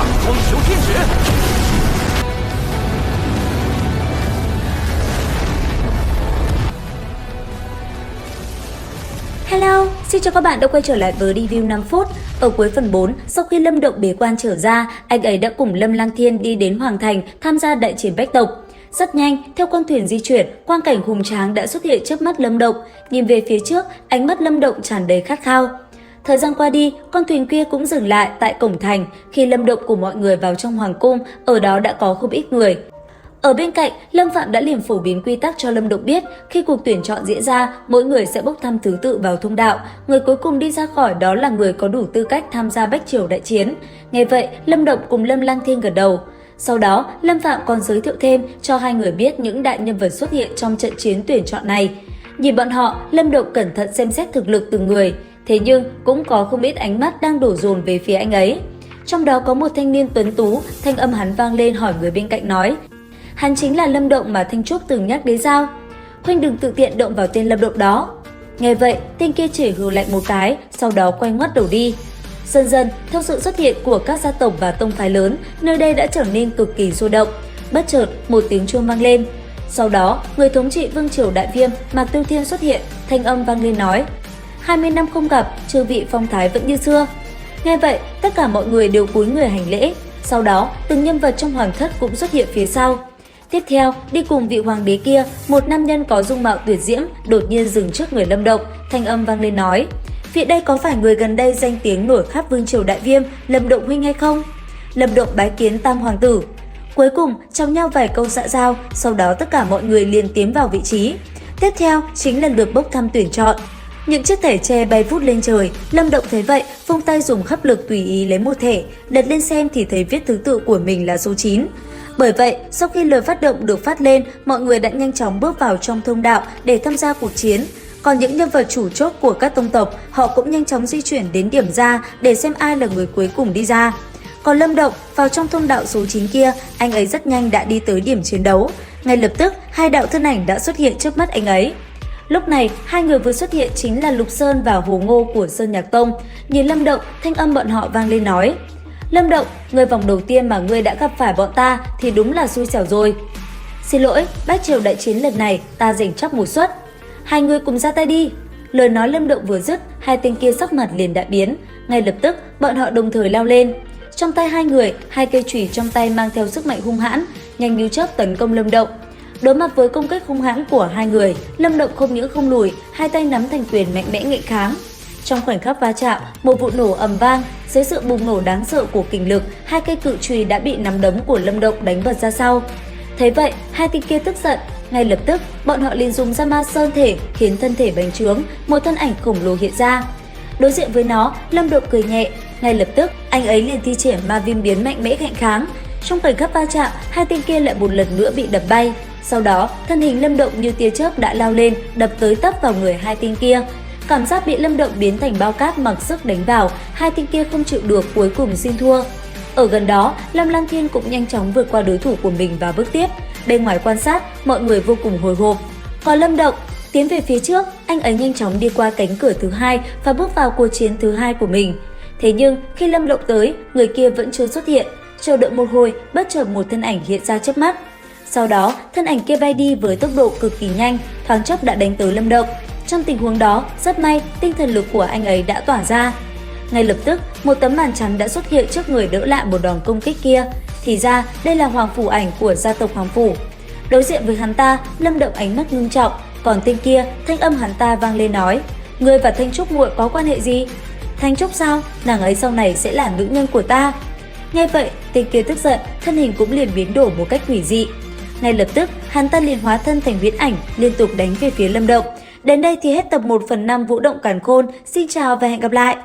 上荒丘天使。 Hello, xin chào các bạn đã quay trở lại với review 5 phút. Ở cuối phần 4, sau khi Lâm Động bế quan trở ra, anh ấy đã cùng Lâm Lang Thiên đi đến Hoàng Thành tham gia đại chiến bách tộc. Rất nhanh, theo con thuyền di chuyển, quang cảnh hùng tráng đã xuất hiện trước mắt Lâm Động. Nhìn về phía trước, ánh mắt Lâm Động tràn đầy khát khao. Thời gian qua đi, con thuyền kia cũng dừng lại tại cổng thành. Khi Lâm Động cùng mọi người vào trong hoàng cung, ở đó đã có không ít người. Ở bên cạnh, Lâm Phạm đã liền phổ biến quy tắc cho Lâm Động biết, khi cuộc tuyển chọn diễn ra, mỗi người sẽ bốc thăm thứ tự vào thông đạo, người cuối cùng đi ra khỏi đó là người có đủ tư cách tham gia bách triều đại chiến. Nghe vậy, Lâm Động cùng Lâm Lang Thiên gật đầu. Sau đó, Lâm Phạm còn giới thiệu thêm cho hai người biết những đại nhân vật xuất hiện trong trận chiến tuyển chọn này. Nhìn bọn họ, Lâm Động cẩn thận xem xét thực lực từng người, thế nhưng cũng có không ít ánh mắt đang đổ dồn về phía anh ấy. Trong đó có một thanh niên tuấn tú, thanh âm hắn vang lên hỏi người bên cạnh nói: "Hắn chính là Lâm Động mà Thanh Trúc từng nhắc đến sao? Huynh đừng tự tiện động vào tên Lâm Động đó." Nghe vậy, tên kia chỉ hừ lạnh một cái, sau đó quay ngoắt đầu đi. Dần dần, theo sự xuất hiện của các gia tộc và tông phái lớn, nơi đây đã trở nên cực kỳ sôi động. Bất chợt, một tiếng chuông vang lên. Sau đó, người thống trị Vương triều Đại Viêm, Mạc Tiêu Thiên xuất hiện, thanh âm vang lên nói: "20 năm không gặp, chư vị phong thái vẫn như xưa." Nghe vậy, tất cả mọi người đều cúi người hành lễ. Sau đó, từng nhân vật trong hoàng thất cũng xuất hiện phía sau. Tiếp theo, đi cùng vị hoàng đế kia, một nam nhân có dung mạo tuyệt diễm đột nhiên dừng trước người Lâm Động, thanh âm vang lên nói: "Vị đây có phải người gần đây danh tiếng nổi khắp Vương triều Đại Viêm, Lâm Động huynh hay không?" Lâm Động bái kiến Tam hoàng tử. Cuối cùng, trong nhau vài câu xã giao, sau đó tất cả mọi người liền tiến vào vị trí. Tiếp theo chính là lượt bốc thăm tuyển chọn. Những chiếc thẻ tre bay vút lên trời, Lâm Động thấy vậy, vung tay dùng khắp lực tùy ý lấy một thẻ, lật lên xem thì thấy viết thứ tự của mình là số 9. Bởi vậy, sau khi lời phát động được phát lên, mọi người đã nhanh chóng bước vào trong thông đạo để tham gia cuộc chiến. Còn những nhân vật chủ chốt của các tông tộc, họ cũng nhanh chóng di chuyển đến điểm ra để xem ai là người cuối cùng đi ra. Còn Lâm Động vào trong thông đạo số 9 kia, anh ấy rất nhanh đã đi tới điểm chiến đấu. Ngay lập tức, hai đạo thân ảnh đã xuất hiện trước mắt anh ấy. Lúc này, hai người vừa xuất hiện chính là Lục Sơn và Hồ Ngô của Sơn Nhạc Tông. Nhìn Lâm Động, thanh âm bọn họ vang lên nói: "Lâm Động, người vòng đầu tiên mà ngươi đã gặp phải bọn ta thì đúng là xui xẻo rồi. Xin lỗi, bách triều đại chiến lần này ta giành chắc một suất. Hai người cùng ra tay đi." Lời nói Lâm Động vừa dứt, hai tên kia sắc mặt liền đại biến. Ngay lập tức, bọn họ đồng thời lao lên. Trong tay hai người, hai cây chùy trong tay mang theo sức mạnh hung hãn, nhanh như chớp tấn công Lâm Động. Đối mặt với công kích hung hãn của hai người, Lâm Động không những không lùi, hai tay nắm thành quyền mạnh mẽ nghênh kháng. Trong khoảnh khắc va chạm, một vụ nổ ầm vang, dưới sự bùng nổ đáng sợ của kình lực, hai cây cự chùy đã bị nắm đấm của Lâm Động đánh bật ra sau. Thấy vậy, hai tên kia tức giận, ngay lập tức, bọn họ liền dùng ra ma sơn thể, khiến thân thể bành trướng, một thân ảnh khổng lồ hiện ra. Đối diện với nó, Lâm Động cười nhẹ, ngay lập tức, anh ấy liền thi triển ma viêm biến mạnh mẽ ngạnh kháng. Trong khoảnh khắc va chạm, hai tên kia lại một lần nữa bị đập bay. Sau đó, thân hình Lâm Động như tia chớp đã lao lên, đập tới tấp vào người hai tên kia. Cảm giác bị Lâm Động biến thành bao cát mặc sức đánh vào, hai tên kia không chịu được cuối cùng xin thua. Ở gần đó, Lâm Lang Thiên cũng nhanh chóng vượt qua đối thủ của mình và bước tiếp. Bên ngoài quan sát, mọi người vô cùng hồi hộp. Còn Lâm Động tiến về phía trước, anh ấy nhanh chóng đi qua cánh cửa thứ hai và bước vào cuộc chiến thứ hai của mình. Thế nhưng, khi Lâm Động tới, người kia vẫn chưa xuất hiện. Chờ đợi một hồi, bất chợt một thân ảnh hiện ra trước mắt. Sau đó, thân ảnh kia bay đi với tốc độ cực kỳ nhanh, thoáng chốc đã đánh tới Lâm Động. Trong tình huống đó, rất may, tinh thần lực của anh ấy đã tỏa ra. Ngay lập tức, một tấm màn chắn đã xuất hiện trước người đỡ lại một đòn công kích kia. Thì ra, đây là Hoàng Phủ Ảnh của gia tộc Hoàng Phủ. Đối diện với hắn ta, Lâm Động ánh mắt ngưng trọng, còn tên kia, thanh âm hắn ta vang lên nói: "Ngươi và Thanh Trúc muội có quan hệ gì?" "Thanh Trúc sao? Nàng ấy sau này sẽ là nữ nhân của ta." Nghe vậy, tên kia tức giận, thân hình cũng liền biến đổi một cách quỷ dị. Ngay lập tức, hắn ta liền hóa thân thành huyễn ảnh, liên tục đánh về phía Lâm Động. Đến đây thì hết tập 1/5 Vũ Động Càn Khôn. Xin chào và hẹn gặp lại!